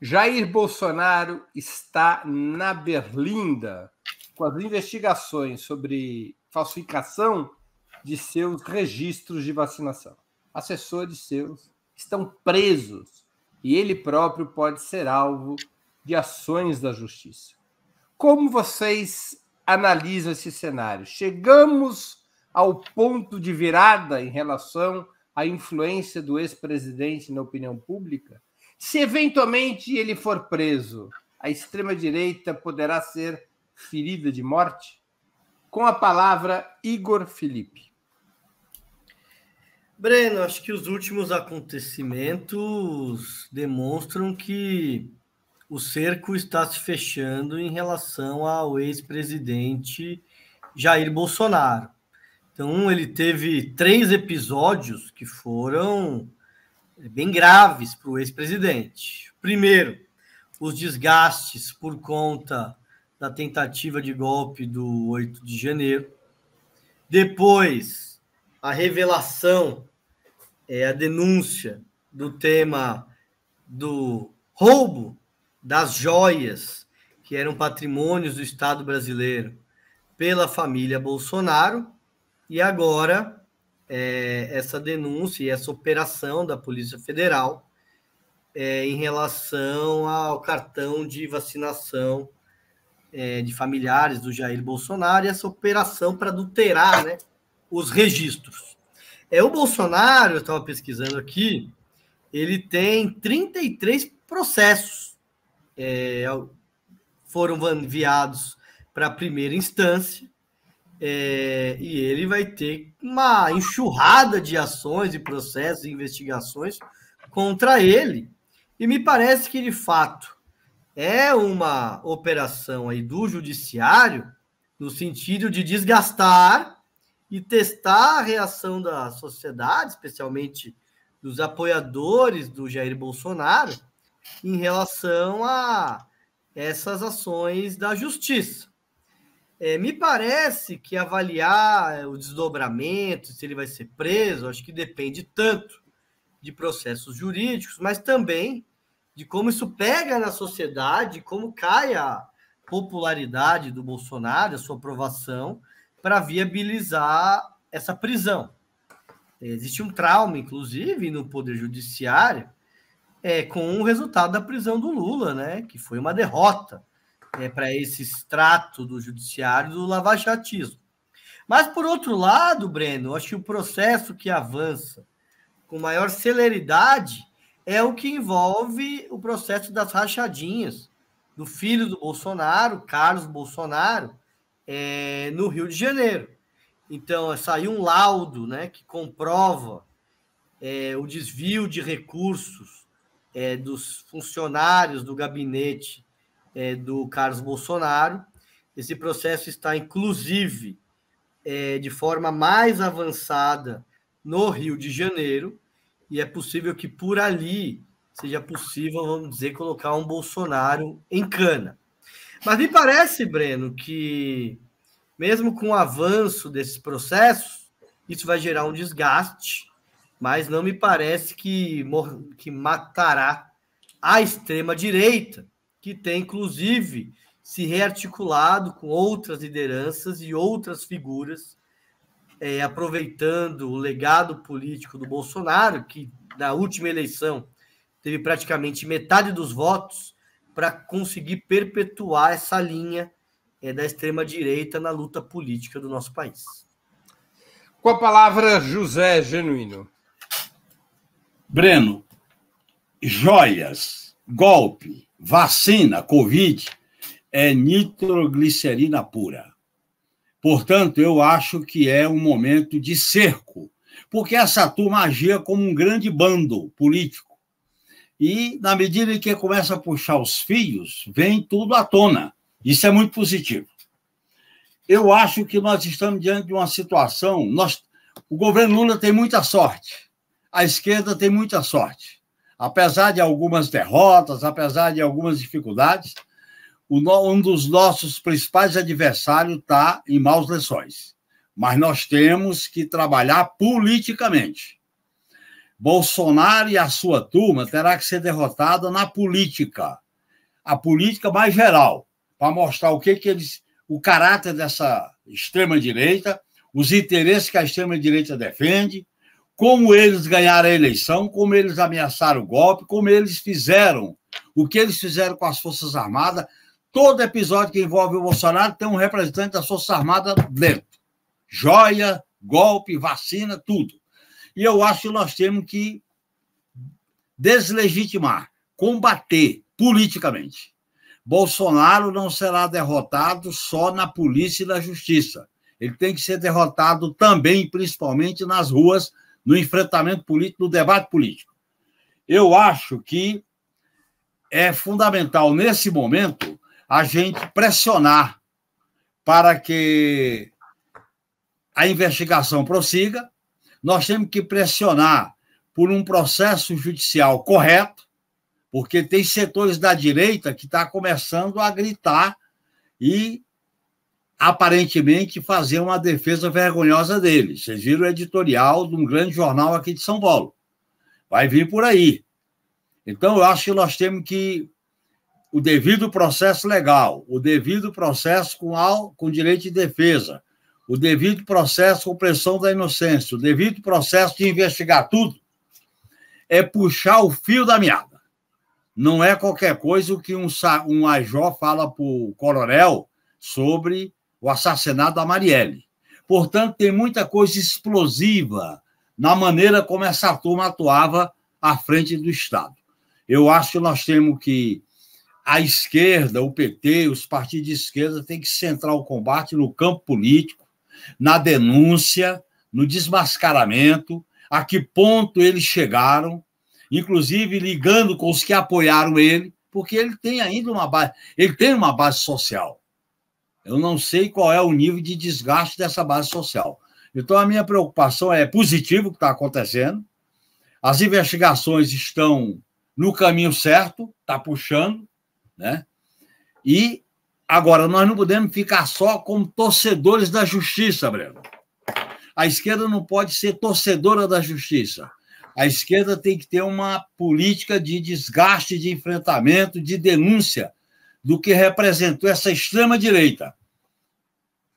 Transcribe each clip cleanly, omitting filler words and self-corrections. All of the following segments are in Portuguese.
Jair Bolsonaro está na berlinda com as investigações sobre falsificação de seus registros de vacinação. Assessores seus estão presos e ele próprio pode ser alvo de ações da justiça. Como vocês analisam esse cenário? Chegamos ao ponto de virada em relação à influência do ex-presidente na opinião pública? Se eventualmente ele for preso, a extrema-direita poderá ser ferida de morte? Com a palavra, Igor Felipe. Breno, acho que os últimos acontecimentos demonstram que o cerco está se fechando em relação ao ex-presidente Jair Bolsonaro. Então, ele teve 3 episódios que foram bem graves para o ex-presidente. Primeiro, os desgastes por conta da tentativa de golpe do 8 de janeiro. Depois, a revelação, a denúncia do tema do roubo das joias que eram patrimônios do Estado brasileiro pela família Bolsonaro. E agora, essa denúncia e essa operação da Polícia Federal em relação ao cartão de vacinação de familiares do Jair Bolsonaro e essa operação para adulterar, né, os registros. O Bolsonaro, eu estava pesquisando aqui, ele tem 33 processos, foram enviados para a primeira instância, e ele vai ter uma enxurrada de ações e processos e investigações contra ele. E me parece que, de fato, é uma operação aí do judiciário no sentido de desgastar e testar a reação da sociedade, especialmente dos apoiadores do Jair Bolsonaro, em relação a essas ações da justiça. Me parece que avaliar o desdobramento, se ele vai ser preso, acho que depende tanto de processos jurídicos, mas também de como isso pega na sociedade, como cai a popularidade do Bolsonaro, a sua aprovação, para viabilizar essa prisão. Existe um trauma, inclusive, no Poder Judiciário, com o resultado da prisão do Lula, né, que foi uma derrota para esse extrato do judiciário do lavajatismo. Mas, por outro lado, Breno, acho que o processo que avança com maior celeridade é o que envolve o processo das rachadinhas do filho do Bolsonaro, Carlos Bolsonaro, no Rio de Janeiro. Então, saiu um laudo, né, que comprova o desvio de recursos dos funcionários do gabinete do Carlos Bolsonaro. Esse processo está, inclusive, de forma mais avançada no Rio de Janeiro, e é possível que por ali seja possível, vamos dizer, colocar um Bolsonaro em cana. Mas me parece, Breno, que mesmo com o avanço desses processos, isso vai gerar um desgaste, mas não me parece que matará a extrema-direita, que tem, inclusive, se rearticulado com outras lideranças e outras figuras, aproveitando o legado político do Bolsonaro, que na última eleição teve praticamente metade dos votos, para conseguir perpetuar essa linha da extrema-direita na luta política do nosso país. Com a palavra, José Genuíno. Breno, joias, golpe, vacina, Covid, é nitroglicerina pura. Portanto, eu acho que é um momento de cerco, porque essa turma agia como um grande bando político. E, na medida em que começa a puxar os fios, vem tudo à tona. Isso é muito positivo. Eu acho que nós estamos diante de uma situação... O governo Lula tem muita sorte. A esquerda tem muita sorte. Apesar de algumas derrotas, apesar de algumas dificuldades, um dos nossos principais adversários está em maus lençóis. Mas nós temos que trabalhar politicamente. Bolsonaro e a sua turma terá que ser derrotada na política, a política mais geral, para mostrar o caráter dessa extrema-direita, os interesses que a extrema-direita defende, como eles ganharam a eleição, como eles ameaçaram o golpe, como eles fizeram, o que eles fizeram com as Forças Armadas. Todo episódio que envolve o Bolsonaro tem um representante das Forças Armadas dentro. Joia, golpe, vacina, tudo. E eu acho que nós temos que deslegitimar, combater politicamente. Bolsonaro não será derrotado só na polícia e na justiça. Ele tem que ser derrotado também, principalmente nas ruas, no enfrentamento político, no debate político. Eu acho que é fundamental, nesse momento, a gente pressionar para que a investigação prossiga. Nós temos que pressionar por um processo judicial correto, porque tem setores da direita que estão começando a gritar e, aparentemente, fazer uma defesa vergonhosa dele. Vocês viram o editorial de um grande jornal aqui de São Paulo. Vai vir por aí. Então, eu acho que nós temos que o devido processo legal, o devido processo com direito de defesa, o devido processo com pressão da inocência, o devido processo de investigar tudo, é puxar o fio da meada. Não é qualquer coisa o que um major fala para o coronel sobre o assassinato da Marielle. Portanto, tem muita coisa explosiva na maneira como essa turma atuava à frente do Estado. Eu acho que nós temos que a esquerda, o PT, os partidos de esquerda têm que centrar o combate no campo político, na denúncia, no desmascaramento, a que ponto eles chegaram, inclusive ligando com os que apoiaram ele, porque ele tem ainda uma base social. Eu não sei qual é o nível de desgaste dessa base social. Então, a minha preocupação é positivo o que está acontecendo, as investigações estão no caminho certo, está puxando, né? E agora nós não podemos ficar só como torcedores da justiça, Breno. A esquerda não pode ser torcedora da justiça. A esquerda tem que ter uma política de desgaste, de enfrentamento, de denúncia do que representou essa extrema-direita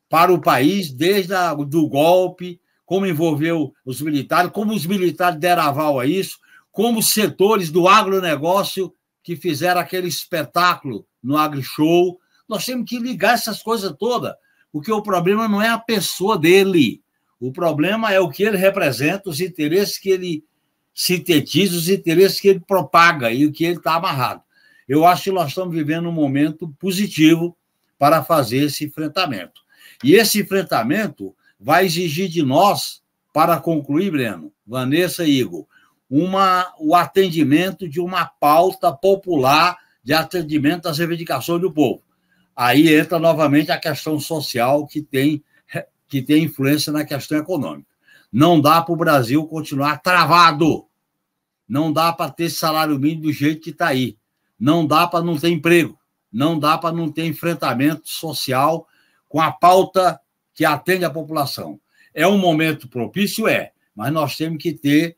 para o país, desde do golpe, como envolveu os militares, como os militares deram aval a isso, como os setores do agronegócio que fizeram aquele espetáculo no AgriShow. Nós temos que ligar essas coisas todas, porque o problema não é a pessoa dele, o problema é o que ele representa, os interesses que ele sintetiza, os interesses que ele propaga e o que ele está amarrado. Eu acho que nós estamos vivendo um momento positivo para fazer esse enfrentamento. E esse enfrentamento vai exigir de nós, para concluir, Breno, Vanessa e Igor, o atendimento de uma pauta popular de atendimento às reivindicações do povo. Aí entra novamente a questão social que tem influência na questão econômica. Não dá para o Brasil continuar travado. Não dá para ter salário mínimo do jeito que está aí. Não dá para não ter emprego. Não dá para não ter enfrentamento social com a pauta que atende a população. É um momento propício? Mas nós temos que ter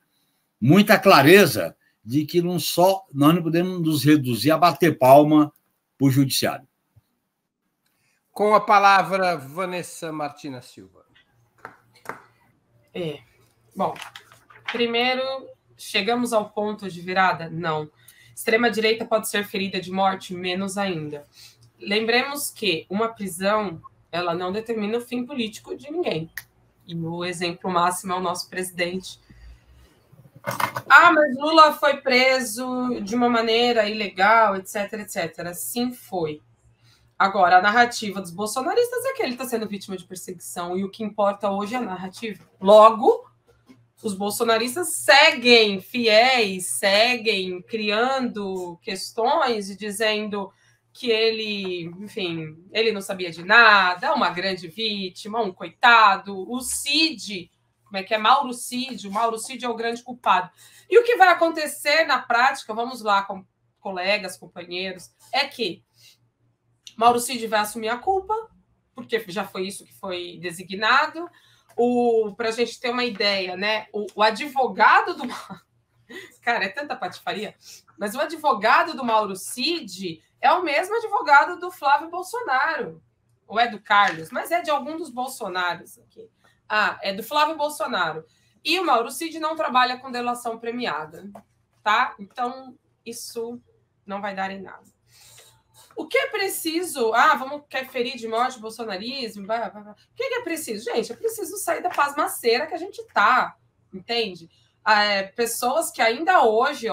muita clareza de que nós não podemos nos reduzir a bater palma para o judiciário. Com a palavra, Vanessa Martina Silva. Bom, primeiro, chegamos ao ponto de virada? Não. Extrema-direita pode ser ferida de morte? Menos ainda. Lembremos que uma prisão, ela não determina o fim político de ninguém. E o exemplo máximo é o nosso presidente. Mas Lula foi preso de uma maneira ilegal, etc, etc. Sim, foi. Agora, a narrativa dos bolsonaristas é que ele está sendo vítima de perseguição, e o que importa hoje é a narrativa. Logo, os bolsonaristas seguem fiéis, seguem criando questões e dizendo que ele, enfim, ele não sabia de nada, uma grande vítima, um coitado, o Cid, como é que é? Mauro Cid, o Mauro Cid é o grande culpado. E o que vai acontecer na prática, vamos lá, com colegas, companheiros, é que Mauro Cid vai assumir a culpa, porque já foi isso que foi designado. Para a gente ter uma ideia, né? O advogado Cara, é tanta patifaria. Mas o advogado do Mauro Cid é o mesmo advogado do Flávio Bolsonaro. Ou é do Carlos, mas é de algum dos Bolsonaros aqui. Ah, é do Flávio Bolsonaro. E o Mauro Cid não trabalha com delação premiada, tá? Então, isso não vai dar em nada. O que é preciso? Quer ferir de morte o bolsonarismo? O que é preciso? Gente, é preciso sair da pasmaceira que a gente tá, entende? Pessoas que ainda hoje,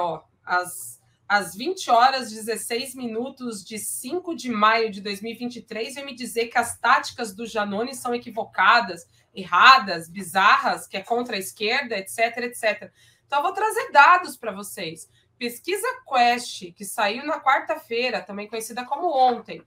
às 20 horas e 16 minutos de 5 de maio de 2023, vem me dizer que as táticas do Janones são equivocadas, erradas, bizarras, que é contra a esquerda, etc, etc. Então, eu vou trazer dados para vocês. Pesquisa Quest, que saiu na quarta-feira, também conhecida como ontem,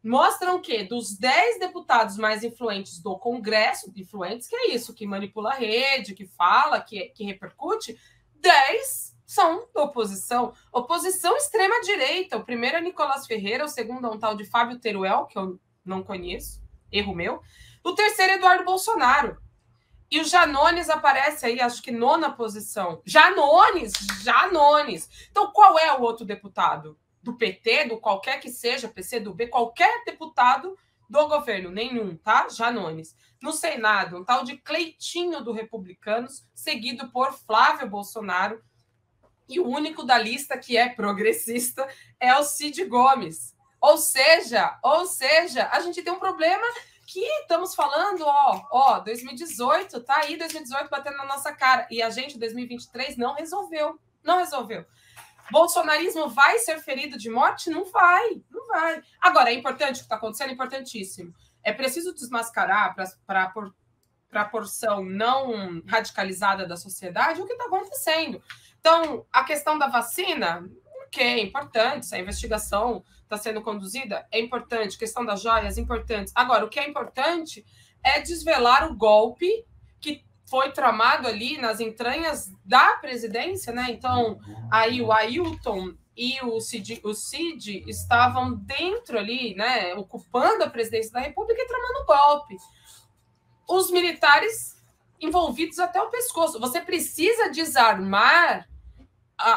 mostram que dos 10 deputados mais influentes do Congresso, influentes que é isso, que manipula a rede, que fala, que repercute, 10 são da oposição. Oposição extrema-direita. O primeiro é Nicolás Ferreira, o segundo é um tal de Fábio Teruel, que eu não conheço, erro meu. O terceiro é Eduardo Bolsonaro. E o Janones aparece aí, acho que nona posição. Janones! Então, qual é o outro deputado? Do PT, do qualquer que seja, PCdoB, qualquer deputado do governo, nenhum, tá? Janones. No Senado, um tal de Cleitinho do Republicanos, seguido por Flávio Bolsonaro. E o único da lista que é progressista é o Cid Gomes. Ou seja, a gente tem um problema que estamos falando, 2018, tá aí 2018 batendo na nossa cara. E a gente, 2023, não resolveu. Bolsonarismo vai ser ferido de morte? Não vai. Agora, é importante o que está acontecendo, importantíssimo. É preciso desmascarar para a porção não radicalizada da sociedade o que está acontecendo. Então, a questão da vacina, é importante, essa investigação está sendo conduzida, é importante, questão das joias, importante. Agora, o que é importante é desvelar o golpe que foi tramado ali nas entranhas da presidência, né? Então, aí o Ailton e o Cid estavam dentro ali, né? Ocupando a presidência da República e tramando o golpe. Os militares envolvidos até o pescoço. Você precisa desarmar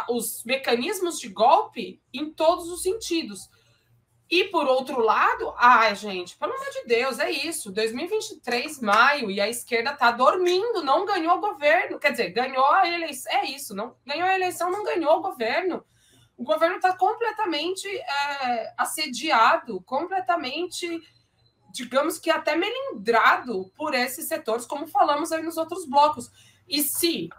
os mecanismos de golpe em todos os sentidos. E, por outro lado, gente, pelo amor de Deus, é isso. 2023, maio, e a esquerda está dormindo, não ganhou o governo. Quer dizer, ganhou a eleição. É isso, não ganhou a eleição, não ganhou o governo. O governo está completamente assediado, completamente, digamos que até melindrado por esses setores, como falamos aí nos outros blocos. E se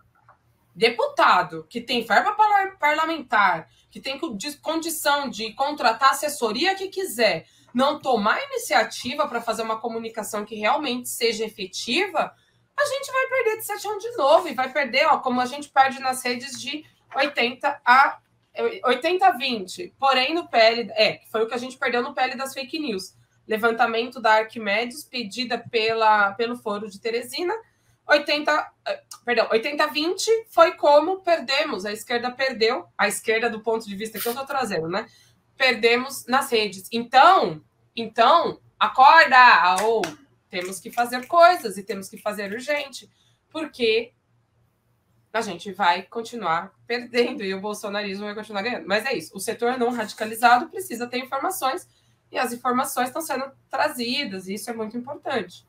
deputado que tem verba parlamentar, que tem condição de contratar a assessoria que quiser, não tomar iniciativa para fazer uma comunicação que realmente seja efetiva, a gente vai perder de 7 anos de novo, e vai perder, como a gente perde nas redes de 80 a 20. Porém, no PL, que foi o que a gente perdeu no PL das fake news. Levantamento da Arquimedes, pedida pelo Foro de Teresina, 80-20 foi como perdemos, a esquerda perdeu, a esquerda do ponto de vista que eu estou trazendo, né? Perdemos nas redes. Então acorda, temos que fazer coisas e temos que fazer urgente, porque a gente vai continuar perdendo e o bolsonarismo vai continuar ganhando. Mas é isso, o setor não radicalizado precisa ter informações e as informações estão sendo trazidas, e isso é muito importante.